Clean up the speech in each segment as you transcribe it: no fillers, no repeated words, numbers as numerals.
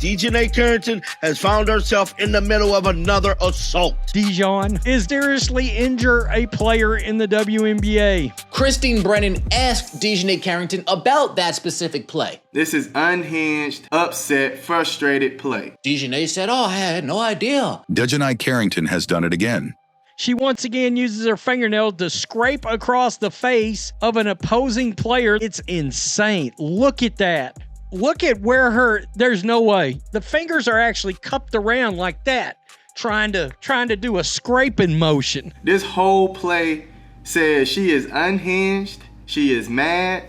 Dijonai Carrington has found herself in the middle of another assault. Dijon is seriously injure a player in the WNBA. Christine Brennan asked Dijonai Carrington about that specific play. This is unhinged, upset, frustrated play. Dijonai said, I had no idea. Dijonai Carrington has done it again. She once again uses her fingernail to scrape across the face of an opposing player. It's insane. Look at that. Look at where there's no way. The fingers are actually cupped around like that, trying to do a scraping motion. This whole play says she is unhinged, she is mad,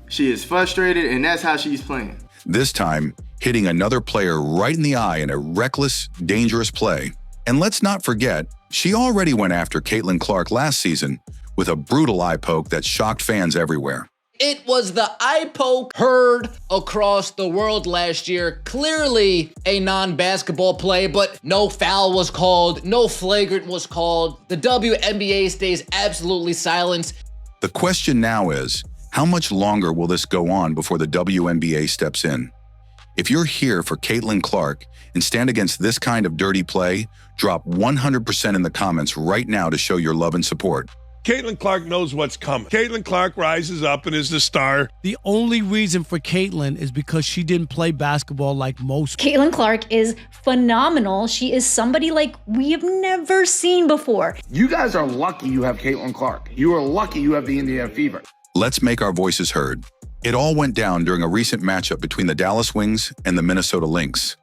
she is frustrated, and that's how she's playing. This time, hitting another player right in the eye in a reckless, dangerous play. And let's not forget, she already went after Caitlin Clark last season with a brutal eye poke that shocked fans everywhere. It was the eye poke heard across the world last year. Clearly a non-basketball play, but no foul was called, no flagrant was called. The WNBA stays absolutely silent. The question now is, how much longer will this go on before the WNBA steps in? If you're here for Caitlin Clark and stand against this kind of dirty play, drop 100% in the comments right now to show your love and support. Caitlin Clark knows what's coming. Caitlin Clark rises up and is the star. The only reason for Caitlin is because she didn't play basketball like most. Caitlin Clark is phenomenal. She is somebody like we have never seen before. You guys are lucky you have Caitlin Clark. You are lucky you have the Indiana Fever. Let's make our voices heard. It all went down during a recent matchup between the Dallas Wings and the Minnesota Lynx,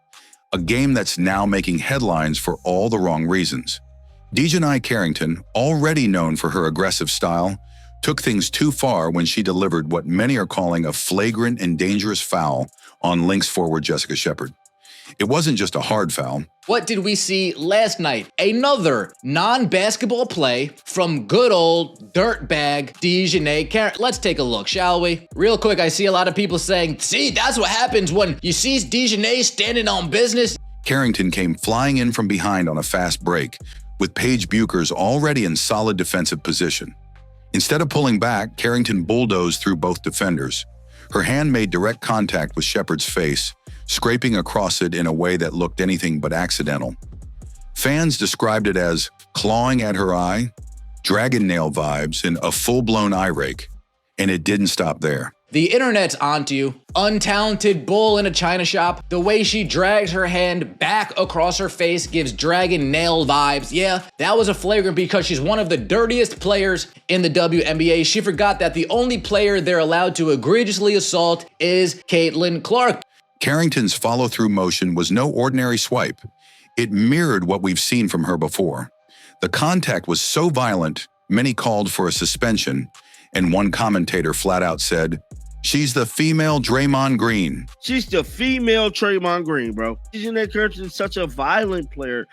a game that's now making headlines for all the wrong reasons. Dijonai Carrington, already known for her aggressive style, took things too far when she delivered what many are calling a flagrant and dangerous foul on Lynx forward Jessica Shepard. It wasn't just a hard foul. What did we see last night? Another non-basketball play from good old dirtbag Dijonai Carrington. Let's take a look, shall we? Real quick, I see a lot of people saying, see, that's what happens when you see Dijonai standing on business. Carrington came flying in from behind on a fast break, with Paige Buchers already in solid defensive position. Instead of pulling back, Carrington bulldozed through both defenders. Her hand made direct contact with Shepard's face, scraping across it in a way that looked anything but accidental. Fans described it as clawing at her eye, dragon nail vibes, and a full-blown eye rake. And it didn't stop there. The internet's onto you. Untalented bull in a china shop. The way she drags her hand back across her face gives dragon nail vibes. Yeah, that was a flagrant because she's one of the dirtiest players in the WNBA. She forgot that the only player they're allowed to egregiously assault is Caitlin Clark. Carrington's follow-through motion was no ordinary swipe. It mirrored what we've seen from her before. The contact was so violent, many called for a suspension, and one commentator flat out said, "She's the female Draymond Green." She's the female Draymond Green, bro. Dijonai Carrington is such a violent player.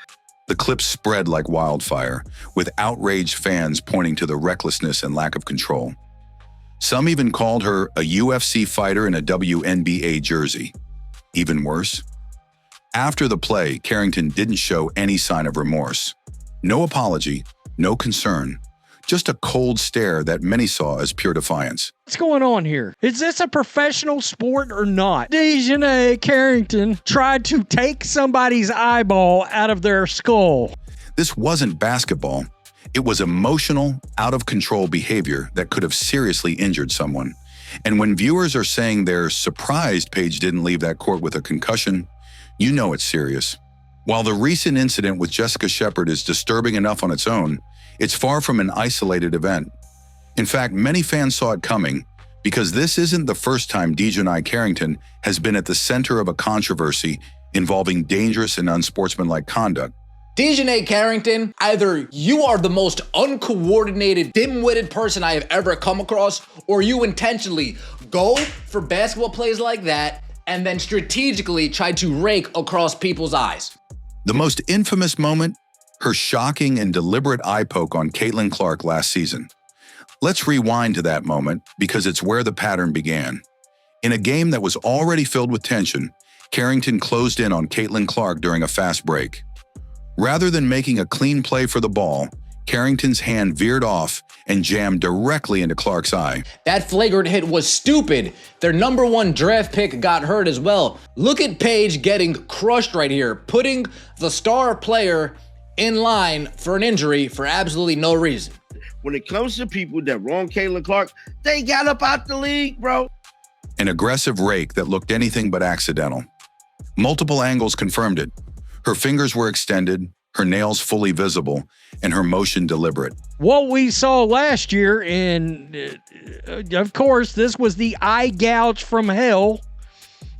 The clip spread like wildfire, with outraged fans pointing to the recklessness and lack of control. Some even called her a UFC fighter in a WNBA jersey. Even worse, after the play, Carrington didn't show any sign of remorse. No apology, no concern, just a cold stare that many saw as pure defiance. What's going on here? Is this a professional sport or not? Dijonai Carrington tried to take somebody's eyeball out of their skull. This wasn't basketball. It was emotional, out-of-control behavior that could have seriously injured someone. And when viewers are saying they're surprised Paige didn't leave that court with a concussion, you know it's serious. While the recent incident with Jessica Shepard is disturbing enough on its own, it's far from an isolated event. In fact, many fans saw it coming because this isn't the first time Dijonai Carrington has been at the center of a controversy involving dangerous and unsportsmanlike conduct. Dijonai Carrington, either you are the most uncoordinated, dim-witted person I have ever come across, or you intentionally go for basketball plays like that and then strategically try to rake across people's eyes. The most infamous moment, her shocking and deliberate eye poke on Caitlin Clark last season. Let's rewind to that moment because it's where the pattern began. In a game that was already filled with tension, Carrington closed in on Caitlin Clark during a fast break. Rather than making a clean play for the ball, Carrington's hand veered off and jammed directly into Clark's eye. That flagrant hit was stupid. Their #1 draft pick got hurt as well. Look at Paige getting crushed right here, putting the star player in line for an injury for absolutely no reason. When it comes to people that wrong Caitlin Clark, they got up out the league, bro. An aggressive rake that looked anything but accidental. Multiple angles confirmed it. Her fingers were extended, her nails fully visible, and her motion deliberate. What we saw last year, and of course, this was the eye gouge from hell,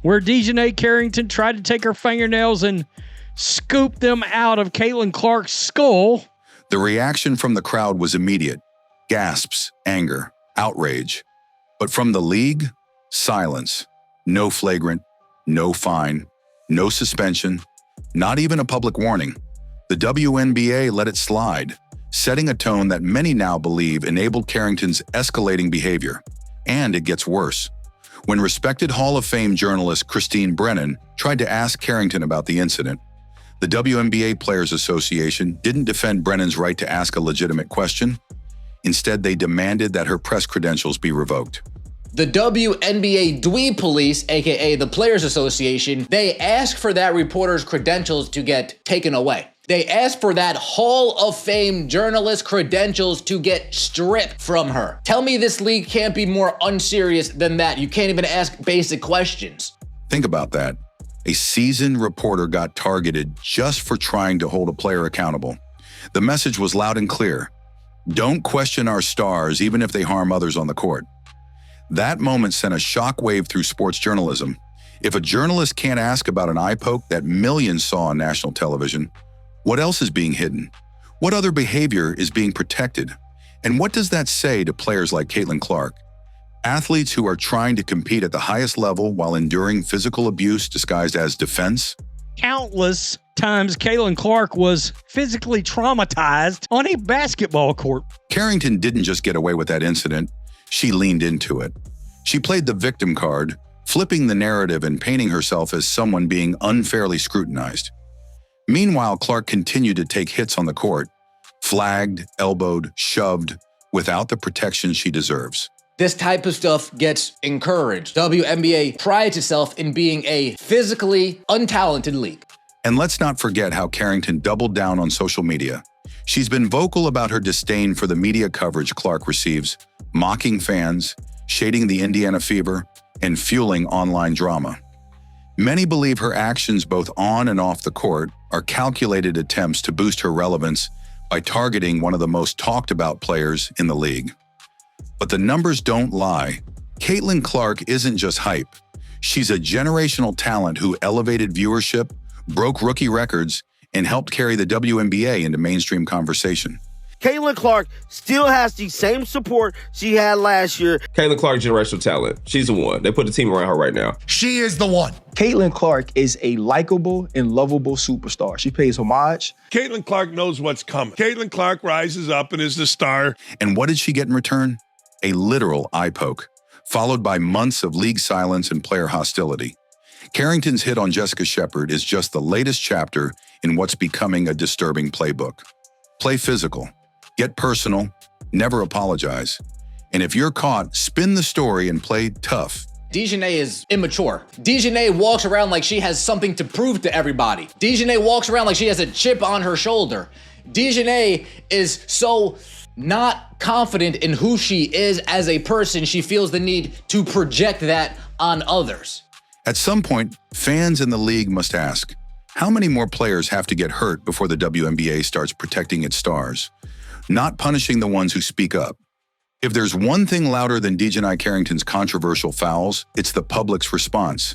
where Dijonai Carrington tried to take her fingernails and scoop them out of Caitlin Clark's skull. The reaction from the crowd was immediate. Gasps, anger, outrage. But from the league, silence. No flagrant, no fine, no suspension, not even a public warning. The WNBA let it slide, setting a tone that many now believe enabled Carrington's escalating behavior. And it gets worse. When respected Hall of Fame journalist Christine Brennan tried to ask Carrington about the incident, the WNBA Players Association didn't defend Brennan's right to ask a legitimate question. Instead, they demanded that her press credentials be revoked. The WNBA Dweeb Police, aka the Players Association, they asked for that reporter's credentials to get taken away. They asked for that Hall of Fame journalist credentials to get stripped from her. Tell me this league can't be more unserious than that. You can't even ask basic questions. Think about that. A seasoned reporter got targeted just for trying to hold a player accountable. The message was loud and clear. Don't question our stars even if they harm others on the court. That moment sent a shockwave through sports journalism. If a journalist can't ask about an eye poke that millions saw on national television, what else is being hidden? What other behavior is being protected? And what does that say to players like Caitlin Clark? Athletes who are trying to compete at the highest level while enduring physical abuse disguised as defense? Countless times Caitlin Clark was physically traumatized on a basketball court. Carrington didn't just get away with that incident. She leaned into it. She played the victim card, flipping the narrative and painting herself as someone being unfairly scrutinized. Meanwhile, Clark continued to take hits on the court, flagged, elbowed, shoved, without the protection she deserves. This type of stuff gets encouraged. WNBA prides itself in being a physically untalented league. And let's not forget how Carrington doubled down on social media. She's been vocal about her disdain for the media coverage Clark receives, mocking fans, shading the Indiana fever, and fueling online drama. Many believe her actions both on and off the court are calculated attempts to boost her relevance by targeting one of the most talked about players in the league. But the numbers don't lie. Caitlin Clark isn't just hype. She's a generational talent who elevated viewership, broke rookie records, and helped carry the WNBA into mainstream conversation. Caitlin Clark still has the same support she had last year. Caitlin Clark, generational talent. She's the one. They put the team around her right now. She is the one. Caitlin Clark is a likable and lovable superstar. She pays homage. Caitlin Clark knows what's coming. Caitlin Clark rises up and is the star. And what did she get in return? A literal eye poke, followed by months of league silence and player hostility. Carrington's hit on Jessica Shepard is just the latest chapter in what's becoming a disturbing playbook. Play physical. Get personal, never apologize. And if you're caught, spin the story and play tough. Dijonai is immature. Dijonai walks around like she has something to prove to everybody. Dijonai walks around like she has a chip on her shoulder. Dijonai is so not confident in who she is as a person, she feels the need to project that on others. At some point, fans in the league must ask, how many more players have to get hurt before the WNBA starts protecting its stars? Not punishing the ones who speak up. If there's one thing louder than Dijonai Carrington's controversial fouls, it's the public's response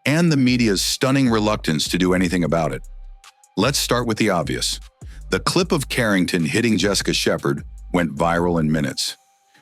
and the media's stunning reluctance to do anything about it. Let's start with the obvious. The clip of Carrington hitting Jessica Shepard went viral in minutes.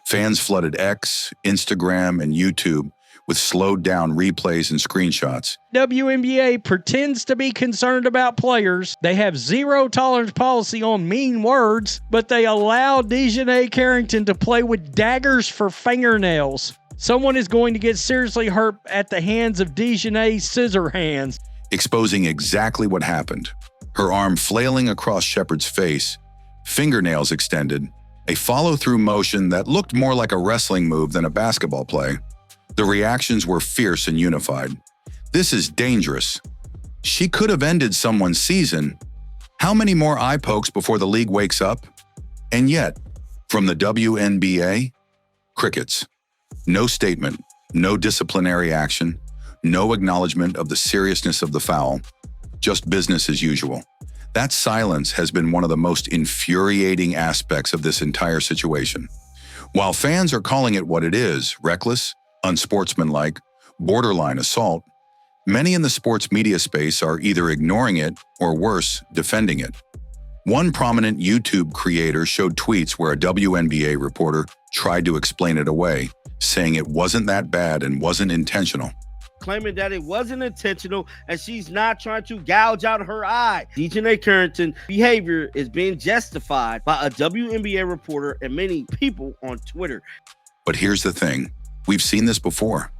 Fans flooded X, Instagram, and YouTube with slowed down replays and screenshots. WNBA pretends to be concerned about players. They have zero tolerance policy on mean words, but they allow Dijonai Carrington to play with daggers for fingernails. Someone is going to get seriously hurt at the hands of Dijonai's scissor hands. Exposing exactly what happened. Her arm flailing across Shepard's face, fingernails extended, a follow-through motion that looked more like a wrestling move than a basketball play. The reactions were fierce and unified. This is dangerous. She could have ended someone's season. How many more eye pokes before the league wakes up? And yet, from the WNBA, crickets. No statement, no disciplinary action, no acknowledgement of the seriousness of the foul, just business as usual. That silence has been one of the most infuriating aspects of this entire situation. While fans are calling it what it is, reckless, unsportsmanlike, borderline assault, many in the sports media space are either ignoring it or worse, defending it. One prominent YouTube creator showed tweets where a WNBA reporter tried to explain it away, saying it wasn't that bad and wasn't intentional. Claiming that it wasn't intentional and she's not trying to gouge out her eye. Dijonai Carrington's behavior is being justified by a WNBA reporter and many people on Twitter. But here's the thing. We've seen this before.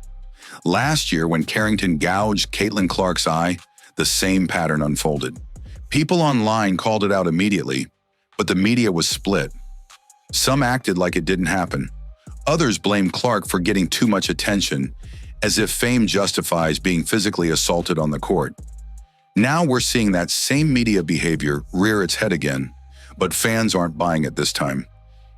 Last year, when Carrington gouged Caitlin Clark's eye, the same pattern unfolded. People online called it out immediately, but the media was split. Some acted like it didn't happen. Others blamed Clark for getting too much attention, as if fame justifies being physically assaulted on the court. Now we're seeing that same media behavior rear its head again, but fans aren't buying it this time.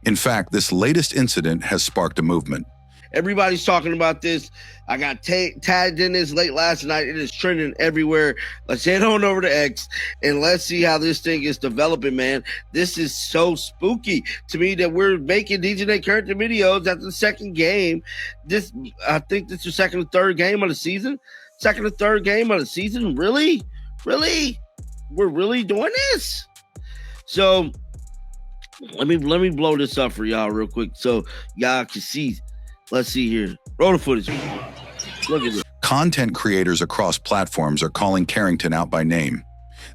In fact, this latest incident has sparked a movement. Everybody's talking about this. I got tagged in this late last night. It is trending everywhere. Let's head on over to X and let's see how this thing is developing, man. This is so spooky to me that we're making Dijonai Carrington videos after the second game. I think this is the second or third game of the season. Second or third game of the season? Really? Really? We're really doing this? So let me blow this up for y'all real quick so y'all can see. Let's see here. Roll the footage. Look at this. Content creators across platforms are calling Carrington out by name.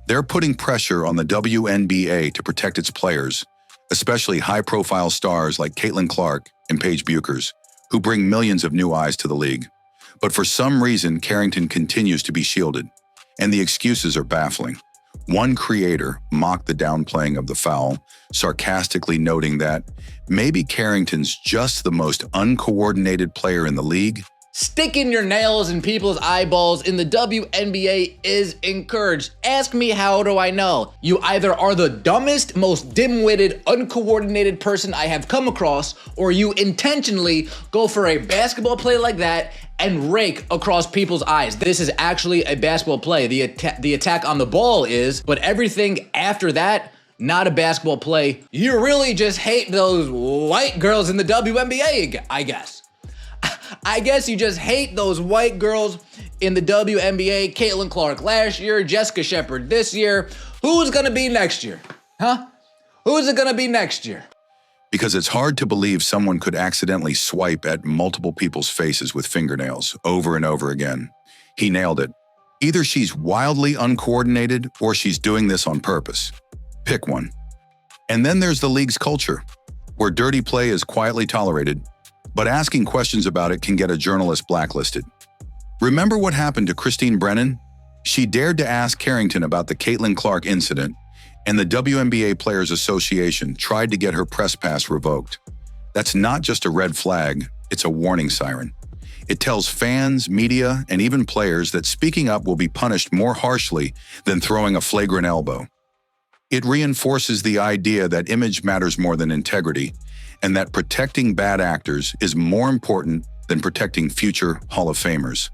They're putting pressure on the WNBA to protect its players, especially high-profile stars like Caitlin Clark and Paige Bueckers, who bring millions of new eyes to the league. But for some reason, Carrington continues to be shielded, and the excuses are baffling. One creator mocked the downplaying of the foul, sarcastically noting that maybe Carrington's just the most uncoordinated player in the league. Sticking your nails in people's eyeballs in the WNBA is encouraged. Ask me, how do I know? You either are the dumbest, most dim-witted, uncoordinated person I have come across, or you intentionally go for a basketball play like that and rake across people's eyes. This is actually a basketball play. The attack on the ball is, but everything after that, not a basketball play. You really just hate those white girls in the WNBA, I guess. I guess you just hate those white girls in the WNBA. Caitlin Clark last year, Jessica Shepard this year. Who's gonna be next year? Huh? Who's it gonna be next year? Because it's hard to believe someone could accidentally swipe at multiple people's faces with fingernails over and over again. He nailed it. Either she's wildly uncoordinated or she's doing this on purpose. Pick one. And then there's the league's culture, where dirty play is quietly tolerated, but asking questions about it can get a journalist blacklisted. Remember what happened to Christine Brennan? She dared to ask Carrington about the Caitlin Clark incident, and the WNBA Players Association tried to get her press pass revoked. That's not just a red flag, it's a warning siren. It tells fans, media, and even players that speaking up will be punished more harshly than throwing a flagrant elbow. It reinforces the idea that image matters more than integrity, and that protecting bad actors is more important than protecting future Hall of Famers.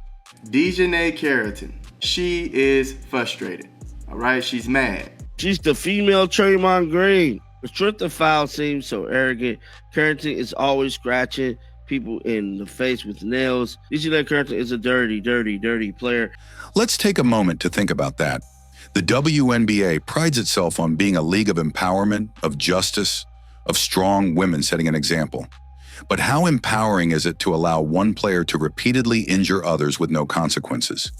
Dijonai Carrington, she is frustrated, all right? She's mad. She's the female Draymond Green. The truth of foul seems so arrogant. Carrington is always scratching people in the face with nails. Dijonai Carrington is a dirty, dirty, dirty player. Let's take a moment to think about that. The WNBA prides itself on being a league of empowerment, of justice, of strong women setting an example. But how empowering is it to allow one player to repeatedly injure others with no consequences?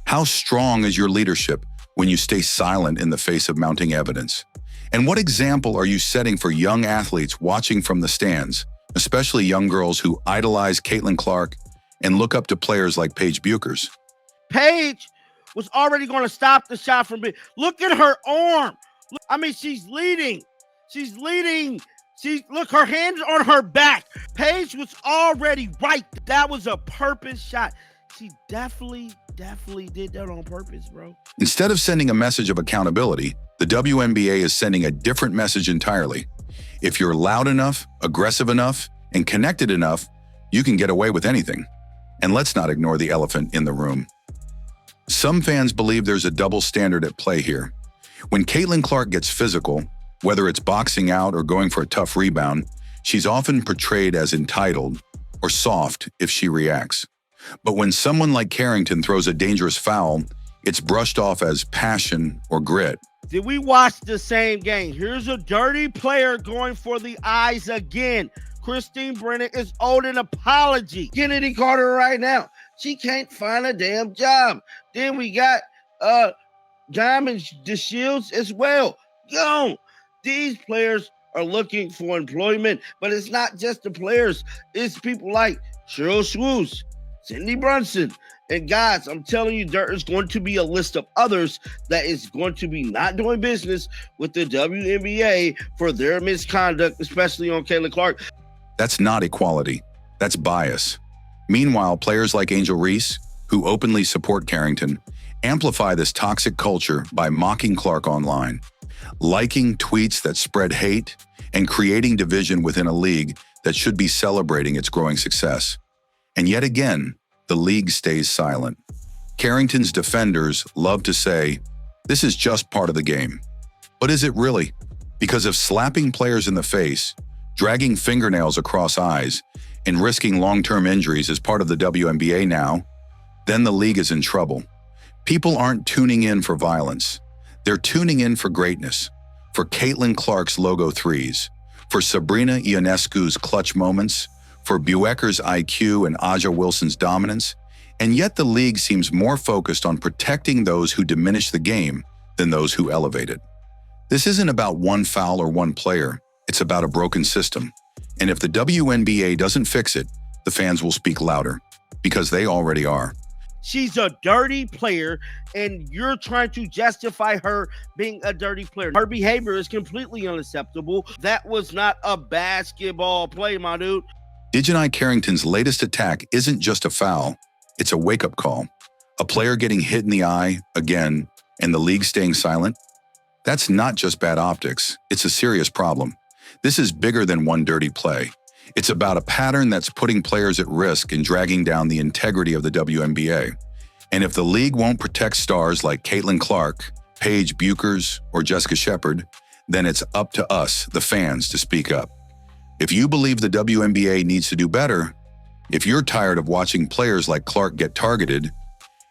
How strong is your leadership when you stay silent in the face of mounting evidence? And what example are you setting for young athletes watching from the stands, especially young girls who idolize Caitlin Clark and look up to players like Paige Bueckers? Paige was already going to stop the shot from being. Look at her arm. I mean, she's leading. She's leading. Look, her hands on her back. Paige was already right. That was a purpose shot. She definitely did that on purpose, bro. Instead of sending a message of accountability, the WNBA is sending a different message entirely. If you're loud enough, aggressive enough, and connected enough, you can get away with anything. And let's not ignore the elephant in the room. Some fans believe there's a double standard at play here. When Caitlin Clark gets physical, whether it's boxing out or going for a tough rebound, she's often portrayed as entitled or soft if she reacts. But when someone like Carrington throws a dangerous foul, it's brushed off as passion or grit. Did we watch the same game? Here's a dirty player going for the eyes again. Christine Brennan is owed an apology. Kennedy Carter right now. She can't find a damn job. Then we got Diamond DeShields as well. Yo, these players are looking for employment, but it's not just the players. It's people like Cheryl Swoosh, Cindy Brunson, and guys, I'm telling you, there is going to be a list of others that is going to be not doing business with the WNBA for their misconduct, especially on Caitlin Clark. That's not equality. That's bias. Meanwhile, players like Angel Reese, who openly support Carrington, amplify this toxic culture by mocking Clark online, liking tweets that spread hate, and creating division within a league that should be celebrating its growing success. And yet again, the league stays silent. Carrington's defenders love to say, this is just part of the game. But is it really? Because if slapping players in the face, dragging fingernails across eyes, and risking long-term injuries is part of the WNBA now, then the league is in trouble. People aren't tuning in for violence. They're tuning in for greatness, for Caitlin Clark's logo threes, for Sabrina Ionescu's clutch moments, for Buecker's IQ and Aja Wilson's dominance, and yet the league seems more focused on protecting those who diminish the game than those who elevate it. This isn't about one foul or one player. It's about a broken system. And if the WNBA doesn't fix it, the fans will speak louder, because they already are. She's a dirty player, and you're trying to justify her being a dirty player. Her behavior is completely unacceptable. That was not a basketball play, my dude. Dijonai Carrington's latest attack isn't just a foul. It's a wake-up call. A player getting hit in the eye, again, and the league staying silent. That's not just bad optics. It's a serious problem. This is bigger than one dirty play. It's about a pattern that's putting players at risk and dragging down the integrity of the WNBA. And if the league won't protect stars like Caitlin Clark, Paige Bueckers, or Jessica Shepard, then it's up to us, the fans, to speak up. If you believe the WNBA needs to do better, if you're tired of watching players like Clark get targeted,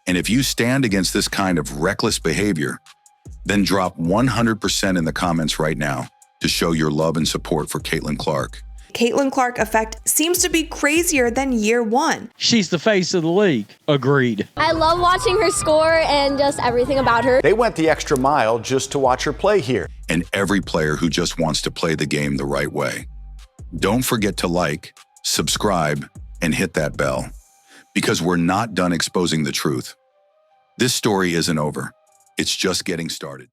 and if you stand against this kind of reckless behavior, then drop 100% in the comments right now to show your love and support for Caitlin Clark. Caitlin Clark effect seems to be crazier than year one. She's the face of the league. Agreed. I love watching her score and just everything about her. They went the extra mile just to watch her play here. And every player who just wants to play the game the right way. Don't forget to like, subscribe, and hit that bell, because we're not done exposing the truth. This story isn't over. It's just getting started.